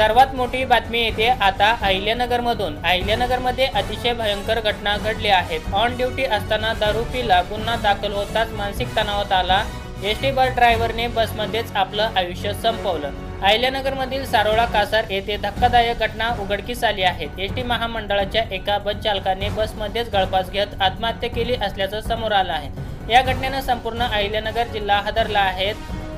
सर्वात मोठी बातमी येते आता अहिल्यानगरमधून। अहिल्यानगरमध्ये अतिशय भयंकर घटना घडल्या आहेत। ऑन ड्युटी असताना दारू पिला गुन्हा दाखल होताच मानसिक तणावात आला एसटी बस ड्रायव्हरने बसमध्येच आपलं आयुष्य संपवलं। अहिल्यानगरमधील सारोळा कासार येथे धक्कादायक घटना उघडकीस आली आहे। एसटी महामंडळाच्या एका बस चालकाने बसमध्येच गळफास घेत आत्महत्या केली असल्याचं समोर आलं आहे। या घटनेनं संपूर्ण अहिल्यानगर जिल्हा हादरला आहे।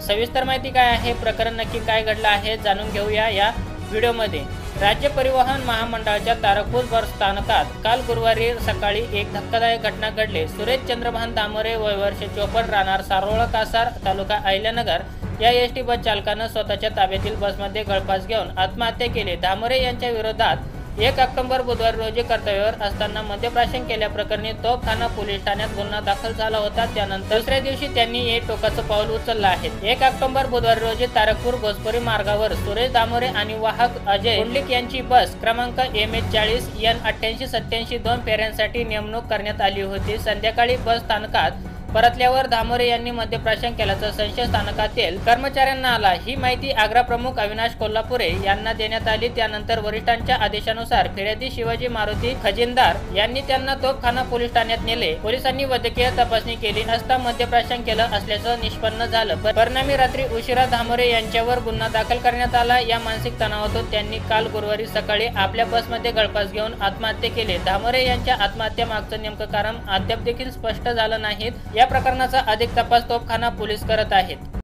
सविस्तर माहिती काय आहे, प्रकरण नक्की काय घडलं आहे, जाणून घेऊया या व्हिडिओमध्ये। राज्य परिवहन महामंडळाच्या तारकपूर बस स्थानकात काल गुरुवारी सकाळी एक धक्कादायक घटना घडली। सुरेश चंद्रभान दामोरे, वय वर्ष 54, राहणार सारोळा कासार, तालुका अहिल्यानगर या एसटी बस चालकानं स्वतःच्या ताब्यातील बसमध्ये गळफास घेऊन आत्महत्या केली। दामोरे यांच्या विरोधात 1 ऑक्टोबर बुधवारी रोजी कर्तव्यावर असताना मद्यप्राशन केल्याप्रकरणी तोफखाना पोलीस ठाण्यात गुन्हा दाखल झाला होता। त्यानंतर दुसऱ्या दिवशी त्यांनी हे टोकाचं पाऊल उचललं आहे। 1 ऑक्टोबर बुधवारी रोजी तारकपूर घोसपुरी मार्गावर सुरेश दामोरे आणि वाहक अजय पुंडलिक यांची बस क्रमांक MH40 N8887 2 फेऱ्यांसाठी नेमणूक करण्यात आली होती। संध्याकाळी बस स्थानकात परतल्यावर दामोरे यांनी मद्यप्राशन केल्याचा संशय स्थानकातील कर्मचाऱ्यांना आला। ही माहिती आग्रा प्रमुख अविनाश कोल्हापुरे यांना देण्यात आली। त्यानंतर वरिष्ठांच्या आदेशानुसार फिर्यादी शिवाजी मारुती खजिनदार यांनी त्यांना तोफखाना पोलीस ठाण्यात नेले। पोलिसांनी वैद्यकीय तपासणी केली असता मद्यप्राशन केलं असल्याचं निष्पन्न झालं। परिणामी रात्री उशिरा दामोरे यांच्यावर गुन्हा दाखल करण्यात आला। या मानसिक तणावातून त्यांनी काल गुरुवारी सकाळी आपल्या बसमध्ये गळफास घेऊन आत्महत्या केली। दामोरे यांच्या आत्महत्या मागचं नेमकं कारण अद्याप देखील स्पष्ट झालं नाही। या प्रकरणाचा अधिक तपास तोफखाना पोलीस करत आहेत।